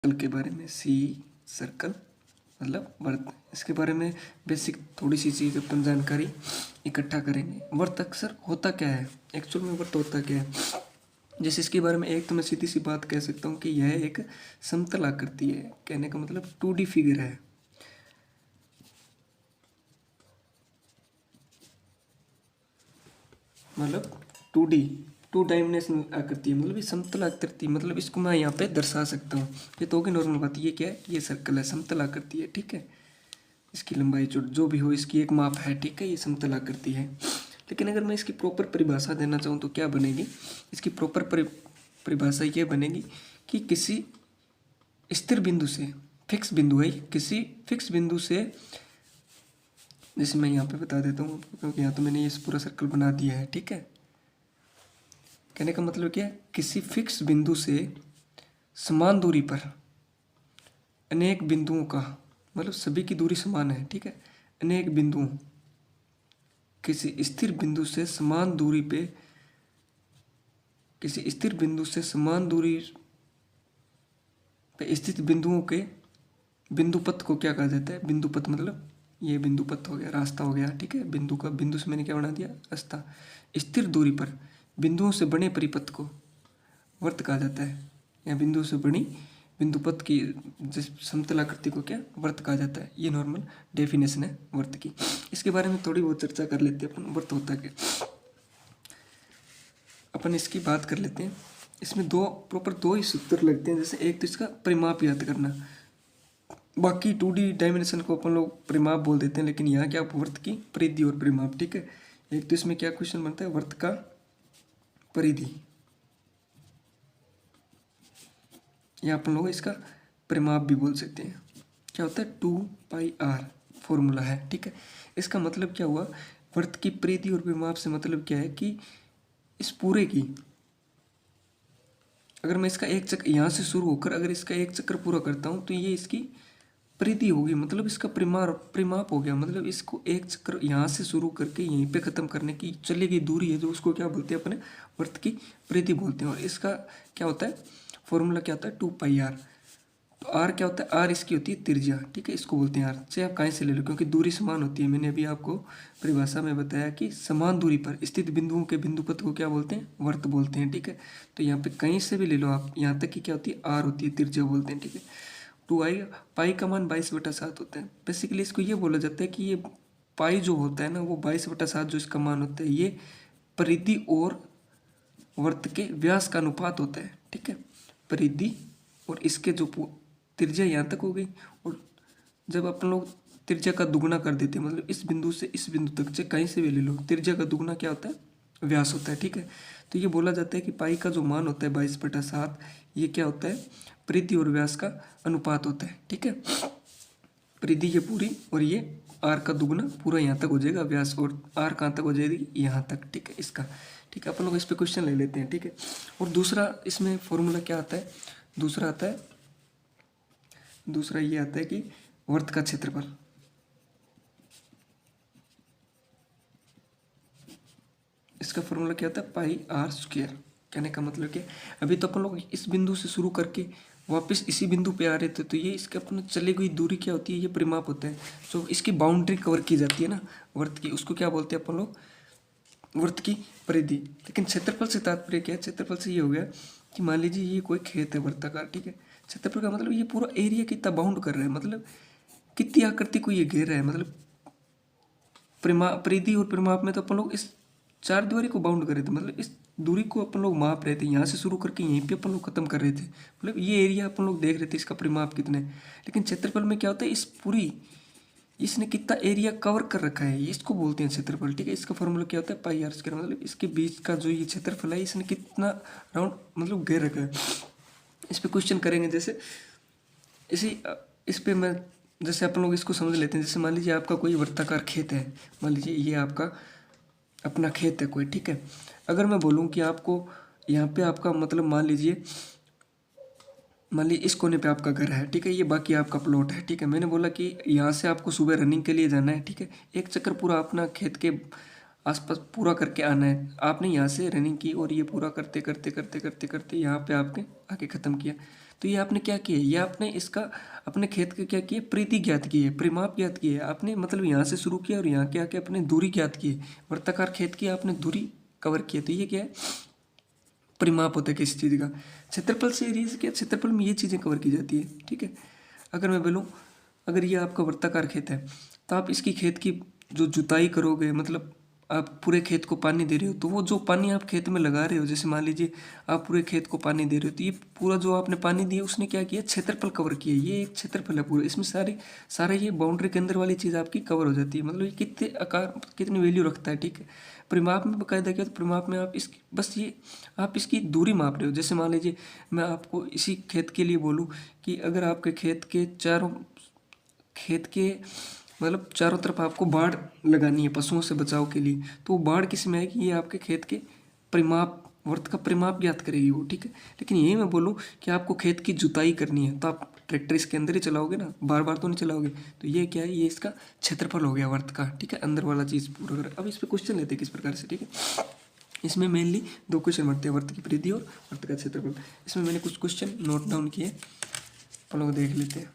Circle के बारे में, सी सर्कल मतलब वर्त, इसके बारे में बेसिक थोड़ी सी चीज़ अपन जानकारी इकट्ठा करेंगे। वर्त अक्सर होता क्या है, एक्चुअल में वर्त होता क्या है। जैसे इसके बारे में एक तो मैं सीधी सी बात कह सकता हूँ कि यह एक समतल आकृति है, कहने का मतलब 2D फिगर है। मतलब 2D 2 डायमेंशनल आकृति है, मतलब ये समतल आकृति, मतलब इसको मैं यहाँ पे दर्शा सकता हूँ। ये तो होगी नॉर्मल बात। ये क्या है, ये सर्कल है, समतल आकृति है, ठीक है। इसकी लंबाई जो भी हो इसकी एक माप है, ठीक है। ये समतल आकृति है। लेकिन अगर मैं इसकी प्रॉपर परिभाषा देना चाहूँ तो क्या बनेगी, इसकी प्रॉपर परिभाषा ये बनेगी कि किसी स्थिर बिंदु से, फिक्स बिंदु है, किसी फिक्स बिंदु से, जैसे मैं यहाँ पे बता देता हूँ क्योंकि यहाँ तो मैंने ये पूरा सर्कल बना दिया है, ठीक है। कहने का मतलब क्या है, किसी फिक्स बिंदु से समान दूरी पर अनेक बिंदुओं का, मतलब सभी की दूरी समान है, ठीक है। अनेक बिंदुओं, किसी स्थिर बिंदु से समान दूरी पे, किसी स्थिर बिंदु से समान दूरी पे स्थित बिंदुओं के बिंदुपथ को क्या कहा जाता है, बिंदुपथ मतलब ये बिंदुपथ हो गया, रास्ता हो गया, ठीक है। बिंदु का, बिंदु से मैंने क्या बना दिया, रास्ता। स्थिर दूरी पर बिंदुओं से बने परिपथ को वर्त कहा जाता है, या बिंदु से बनी बिंदुपथ की जिस समतल आकृति को क्या वर्त कहा जाता है। ये नॉर्मल डेफिनेशन है वर्त की। इसके बारे में थोड़ी बहुत चर्चा कर लेते हैं अपन, वर्त होता क्या। अपन इसकी बात कर लेते हैं। इसमें दो ही सूत्र लगते हैं। जैसे एक तो इसका परिमाप याद करना, बाकी 2D डायमेंशन को अपन लोग परिमाप बोल देते हैं, लेकिन यहाँ क्या वर्त की परिधि और परिमाप, ठीक है। एक तो इसमें क्या क्वेश्चन बनता है, वर्त का परिधि, या अपन लोग इसका परिमाप भी बोल सकते हैं। क्या होता है, 2πr फॉर्मूला है, ठीक है। इसका मतलब क्या हुआ, वर्त की परिधि और परिमाप से मतलब क्या है कि इस पूरे की, अगर मैं इसका एक चक्कर यहाँ से शुरू होकर अगर इसका एक चक्कर पूरा करता हूँ तो ये इसकी परिधि होगी, मतलब इसका परिमाप हो गया। मतलब इसको एक चक्कर यहाँ से शुरू करके यहीं पे ख़त्म करने की चली गई दूरी है जो, उसको क्या बोलते हैं अपने वर्त की परिधि बोलते हैं। और इसका क्या होता है, फॉर्मूला क्या होता है, 2πr। तो आर क्या होता है, आर इसकी होती है त्रिज्या, ठीक है। इसको बोलते हैं आर, चाहे आप कहीं से ले लो क्योंकि दूरी समान होती है। मैंने अभी आपको परिभाषा में बताया कि समान दूरी पर स्थित बिंदुओं के बिंदुपथ को क्या बोलते हैं, वर्त बोलते हैं, ठीक है। तो यहाँ पे कहीं से भी ले लो आप, यहाँ तक कि क्या होती है, आर होती है, त्रिज्या बोलते हैं, ठीक है। 2i, पाई का मान 22/7 होता है। बेसिकली इसको ये बोला जाता है कि ये पाई जो होता है ना, वो 22/7 जो इसका मान होता है, ये परिधि और वर्त के व्यास का अनुपात होता है, ठीक है। परिधि और इसके जो त्रिज्या यहाँ तक हो गई, और जब अपन लोग त्रिज्या का दुगुना कर देते हैं, मतलब इस बिंदु से इस बिंदु तक, चाहे कहीं से भी ले लो, त्रिज्या का दुगुना क्या होता है, व्यास होता है, ठीक है। तो ये बोला जाता है कि पाई का जो मान होता है 22/7, ये क्या होता है, परिधि और व्यास का अनुपात होता है, ठीक है। परिधि ये पूरी और ये आर का दुगुना पूरा यहाँ तक हो जाएगा व्यास, और आर कहाँ तक हो जाएगी, यहाँ तक, ठीक है। इसका, ठीक है। अपन लोग इस पे क्वेश्चन ले लेते हैं, ठीक है। और दूसरा इसमें फॉर्मूला क्या आता है, दूसरा आता है, दूसरा ये आता है कि वर्त का क्षेत्रफल, इसका फॉर्मूला क्या होता है, πr²। कहने का मतलब क्या, अभी तो अपन लोग इस बिंदु से शुरू करके वापस इसी बिंदु पे आ रहे थे, तो ये इसके अपन चली गई दूरी क्या होती है, ये परिमाप होता है। जो इसकी बाउंड्री कवर की जाती है ना वर्त की, उसको क्या बोलते हैं अपन लोग, वर्त की परिधि। लेकिन क्षेत्रफल से तात्पर्य क्या है, क्षेत्रफल से ये हो गया कि मान लीजिए ये कोई खेत है वर्ताकार, ठीक है। क्षेत्रफल का मतलब ये पूरा एरिया कितना बाउंड कर रहा है, मतलब कितनी आकृति को ये घेर रहा है। मतलब परिधि और परिमाप में तो अपन लोग इस चार दीवारी को बाउंड कर रहे थे, मतलब इस दूरी को अपन लोग माप रहे थे, यहाँ से शुरू करके यहीं पे अपन लोग खत्म कर रहे थे, मतलब ये एरिया अपन लोग देख रहे थे इसका परिमाप कितने। लेकिन क्षेत्रफल में क्या होता है, इस पूरी, इसने कितना एरिया कवर कर रखा है, इसको बोलते हैं क्षेत्रफल, ठीक है। इसका फॉर्मूला क्या होता है, πr², मतलब इसके बीच का जो ये क्षेत्रफल है, इसने कितना राउंड मतलब घेर रखा है। इस पर क्वेश्चन करेंगे, जैसे इस पे मैं, जैसे अपन लोग इसको समझ लेते हैं। जैसे मान लीजिए आपका कोई वर्ताकार खेत है, मान लीजिए ये आपका अपना खेत है कोई, ठीक है। अगर मैं बोलूँ कि आपको यहाँ पे आपका मतलब मान लीजिए इस कोने पे आपका घर है, ठीक है, ये बाकी आपका प्लॉट है, ठीक है। मैंने बोला कि यहाँ से आपको सुबह रनिंग के लिए जाना है, ठीक है। एक चक्कर पूरा अपना खेत के आसपास पूरा करके आना है। आपने यहाँ से रनिंग की और ये पूरा करते करते करते करते करते यहाँ पे आपने आके ख़त्म किया, तो ये आपने क्या किया, ये आपने इसका अपने खेत का क्या किया, परिधि ज्ञात की है, परिमाप ज्ञात की है आपने, मतलब यहाँ से शुरू किया और यहाँ क्या क्या अपने दूरी ज्ञात की है, वृत्ताकार खेत की आपने दूरी कवर की है। तो ये क्या है, परिमाप होता है किसी चीज़ का। क्षेत्रफल से एरिया से क्या, क्षेत्रफल में ये चीज़ें कवर की जाती है, ठीक है। अगर मैं बोलूँ, अगर ये आपका वृत्ताकार खेत है तो आप इसकी खेत की जो जुताई करोगे, मतलब आप पूरे खेत को पानी दे रहे हो, तो वो जो पानी आप खेत में लगा रहे हो, जैसे मान लीजिए आप पूरे खेत को पानी दे रहे हो, तो ये पूरा जो आपने पानी दिया उसने क्या किया, क्षेत्रफल कवर किया। ये एक क्षेत्रफल है पूरा, इसमें सारे ये बाउंड्री के अंदर वाली चीज़ आपकी कवर हो जाती है। मतलब ये कितने आकार, कितनी वैल्यू रखता है, ठीक है। परिमाप में बकायदा क्या, तो परिमाप में आप इसकी बस ये आप इसकी दूरी माप रहे हो। जैसे मान लीजिए मैं आपको इसी खेत के लिए बोलूँ कि अगर आपके खेत के मतलब चारों तरफ आपको बाड़ लगानी है पशुओं से बचाव के लिए, तो वो बाड़ किस में आएगी, ये आपके खेत के परिमाप, वर्त का परिमाप ज्ञात करेगी वो, ठीक है। लेकिन यही मैं बोलूँ कि आपको खेत की जुताई करनी है तो आप ट्रैक्टर इसके अंदर ही चलाओगे ना, बार बार तो नहीं चलाओगे। तो ये क्या है, ये इसका क्षेत्रफल हो गया वर्त का, ठीक है, अंदर वाला चीज़ पूरा कर। अब इस पर क्वेश्चन लेते हैं किस प्रकार से, ठीक है। इसमें मेनली दो क्वेश्चन बनते हैं, वर्त की परिधि और वर्त का क्षेत्रफल। इसमें मैंने कुछ क्वेश्चन नोट डाउन किए, अपन लोग देख लेते हैं।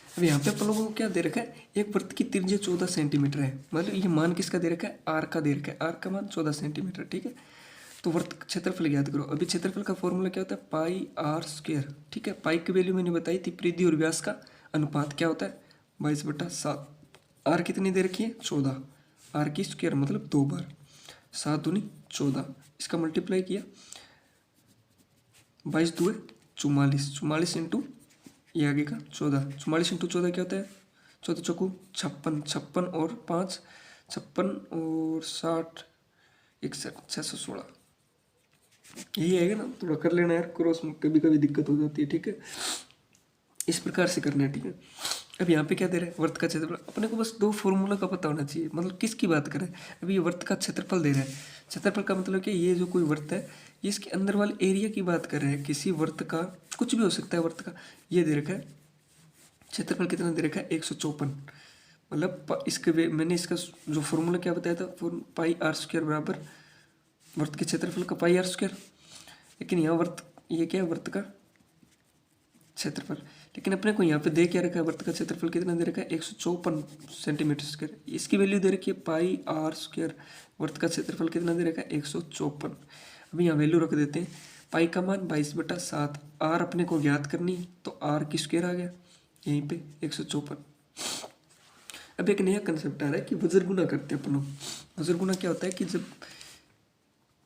अब यहाँ पे अपन लोगों को क्या दे रखा है, एक वृत्त की त्रिज्या 14 सेंटीमीटर है, मतलब ये मान किसका दे रखा है, आर का दे रखा है, आर का मान 14 सेंटीमीटर, ठीक है। तो वृत्त क्षेत्रफल ज्ञात करो। अभी क्षेत्रफल का फॉर्मूला क्या होता है, पाई आर स्क्वायर, ठीक है। पाई की वैल्यू मैंने बताई थी, परिधि और व्यास का अनुपात क्या होता है, 22/7। आर कितनी दे रखी है, 14, आर की स्क्वायर मतलब 2 बार, 7 दूनी 14, इसका मल्टीप्लाई किया, 22 दूए 44, 44 इंटू ये आगे का 14, 44 इंटू 14 क्या होता है, 14 चौकू 56, 56 और 5 56 और 60 61 616, यही आएगा ना। थोड़ा कर लेना यार, क्रॉस में कभी कभी दिक्कत हो जाती है, ठीक है। इस प्रकार से करना है, ठीक है। अब यहाँ पे क्या दे रहा है, वर्त का क्षेत्रफल। अपने को बस दो फॉर्मूला का पता होना चाहिए, मतलब किसकी बात करें। अभी ये वर्त का क्षेत्रफल दे रहा है, क्षेत्रफल का मतलब क्या, ये जो कोई वर्त है ये इसके अंदर वाले एरिया की बात कर रहे हैं, किसी वर्त का कुछ भी हो सकता है वर्त का। ये दे रखा है क्षेत्रफल कितना दे रखा है, 154, मतलब मैंने इसका जो फॉर्मूला क्या बताया था, पाई आर स्क्वायर बराबर वर्त के क्षेत्रफल का पाई आर स्क्वायर। लेकिन यहाँ ये क्या है, वर्त का क्षेत्रफल। लेकिन अपने को यहाँ पे दे क्या रखा है, वर्त का क्षेत्रफल कितना दे रखा है, 154 सेंटीमीटर स्क्वायर। इसकी वैल्यू दे रखी है पाई आर स्क्वायर, वर्त का क्षेत्रफल कितना दे रखा है, 154। अभी यहाँ वैल्यू रख देते हैं, पाई का मान 22/7, आर अपने को ज्ञात करनी तो आर की स्क्वायर आ गया यहीं पे 154। अब एक नया कंसेप्ट आ रहा है कि वज्र गुना करते हैं अपन लोग। वज्र गुना क्या होता है कि जब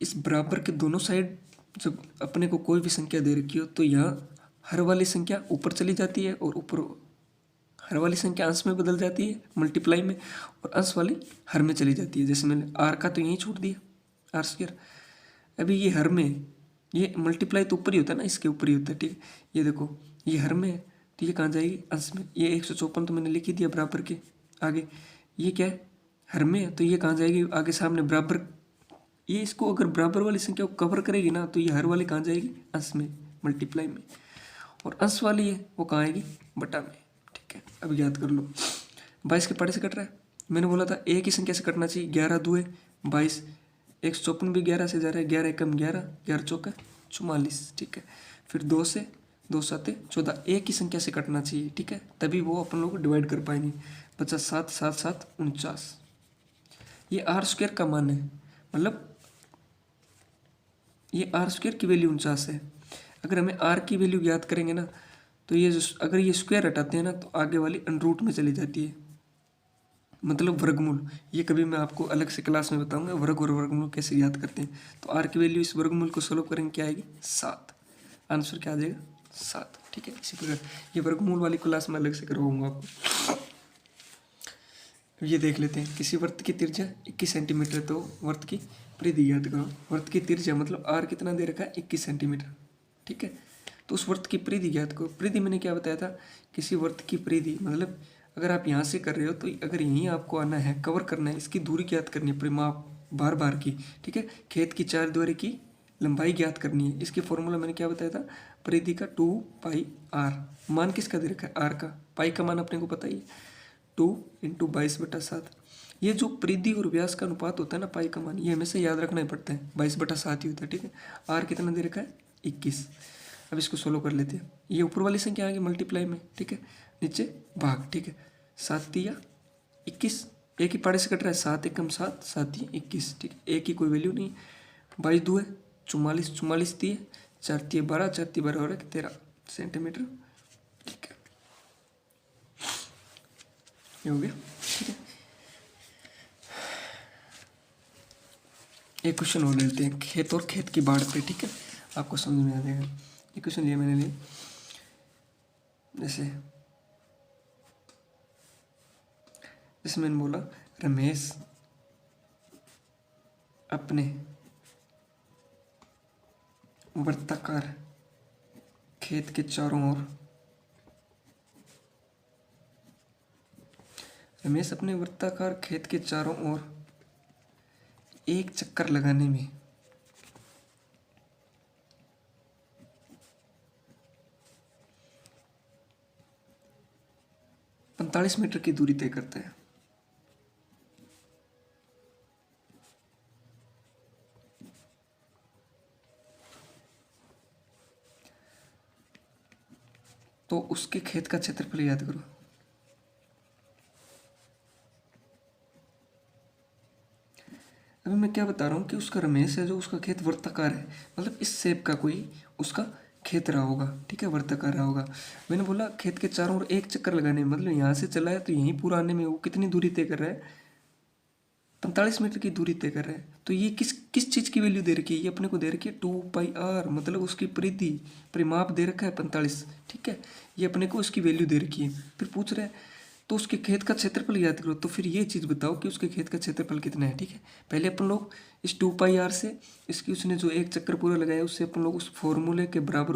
इस बराबर के दोनों साइड जब अपने को कोई भी संख्या दे रखी हो तो यहाँ हर वाली संख्या ऊपर चली जाती है और ऊपर हर वाली संख्या अंश में बदल जाती है मल्टीप्लाई में, और अंश वाली हर में चली जाती है। जैसे मैंने आर का तो यहीं छोड़ दिया आर स्क्वायर। अभी ये हर में, ये मल्टीप्लाई तो ऊपर ही होता है ना, इसके ऊपर ही होता है, ठीक है। ये देखो ये हर में है तो ये कहाँ जाएगी, अंश में। ये 154 तो मैंने लिख ही दिया बराबर के आगे। ये क्या है, हर में है तो ये कहाँ जाएगी, आगे सामने बराबर। ये इसको अगर बराबर वाली संख्या को कवर करेगी ना तो ये हर वाली कहाँ जाएगी, अंश में मल्टीप्लाई में, और अंश वाली है वो कहाँ आएगी, बटा में, ठीक है। अब याद कर लो, 22 के पाड़े से कट रहा है, मैंने बोला था एक ही संख्या से कटना चाहिए, 11 दूए 22, 154 भी 11 से जा रहा है, 11 एकम 11, 11 चौका 44, ठीक है। फिर 2 से 2 7 14, एक ही संख्या से कटना चाहिए, ठीक है, तभी वो अपन लोग डिवाइड कर पाएंगे। 50 7 7 7 49, ये आर स्क्वायर का मान है, मतलब ये आर स्क्वायर की वैल्यू 49 है। अगर हमें आर की वैल्यू ज्ञात करेंगे ना तो ये जो अगर ये स्क्वायर हटाते हैं ना तो आगे वाली अंडरूट में चली जाती है, मतलब वर्गमूल। ये कभी मैं आपको अलग से क्लास में बताऊंगा वर्ग और वर्गमूल कैसे याद करते हैं। तो आर की वैल्यू इस वर्गमूल को सोल्व करेंगे क्या आएगी, 7। आंसर क्या आ जाएगा, 7, ठीक है। इसी प्रकार ये वर्गमूल वाली क्लास में अलग से करवाऊंगा आपको। ये देख लेते हैं, किसी वृत्त की त्रिज्या 21 सेंटीमीटर, तो वृत्त की परिधि ज्ञात करो। वृत्त की त्रिज्या मतलब आर कितना दे रखा है, 21 सेंटीमीटर, ठीक है। तो उस वृत्त की परिधि ज्ञात करो। परिधि मैंने क्या बताया था, किसी वृत्त की परिधि मतलब अगर आप यहाँ से कर रहे हो तो अगर यहीं आपको आना है, कवर करना है, इसकी दूरी ज्ञात करनी है, परिमाप बार बार की, ठीक है। खेत की 4 द्वारे की लंबाई ज्ञात करनी है। इसके फॉर्मूला मैंने क्या बताया था, परिधि का 2 पाई आर। मान किसका दे रखा है, आर का। पाई का मान अपने को पता ही है, 2 × 22/7। ये जो परिधि और व्यास का अनुपात होता है ना, पाई का मान, ये हमेशा याद रखना ही पड़ता है, 22/7 ही होता है, ठीक है। आर कितना दे रखा है, 21। अब इसको सोल्व कर लेते हैं। ये ऊपर वाली संख्या आएगी मल्टीप्लाई में, ठीक है, नीचे भाग, ठीक है। 7×3=21, एक ही पाड़े से कट रहा है, 7 एकम 7, 7×3=21, ठीक है, एक ही कोई वैल्यू नहीं। 22×2=44, 44×3 4×3=12, 4×3=12 हो रहा है 13 सेंटीमीटर, ठीक है, ये हो गया, ठीक है। एक क्वेश्चन और लेते हैं, खेत और खेत की बाढ़ पे, ठीक है, आपको समझ में आ जाएगा। ये क्वेश्चन लिया मैंने लिए, जैसे मैंने बोला, रमेश अपने वृत्ताकार खेत के चारों ओर, रमेश अपने वृत्ताकार खेत के चारों ओर एक चक्कर लगाने में 45 मीटर की दूरी तय करता है। तो उसके खेत का क्षेत्रफल याद करो। अभी मैं क्या बता रहा हूँ कि उसका रमेश है जो, उसका खेत वृत्ताकार है, मतलब इस शेप का कोई उसका खेत रहा होगा, ठीक है, वृत्ताकार रहा होगा। मैंने बोला खेत के चारों ओर एक चक्कर लगाने में, मतलब यहाँ से चला है तो यहीं पूरा आने में वो कितनी दूरी तय कर रहा है, 45 मीटर की दूरी तय कर रहा है। तो ये किस किस चीज़ की वैल्यू दे रखी है, ये अपने को दे रखी है 2πr, मतलब उसकी परिधि परिमाप दे रखा है 45, ठीक है, ये अपने को उसकी वैल्यू दे रखी है। फिर पूछ रहा है तो उसके खेत का क्षेत्रफल याद करो, तो फिर ये चीज़ बताओ कि उसके खेत का क्षेत्रफल कितना है, ठीक है। पहले अपन लोग इस 2πr से इसकी उसने जो एक चक्कर पूरा लगाया उससे अपन लोग उस फॉर्मूले के बराबर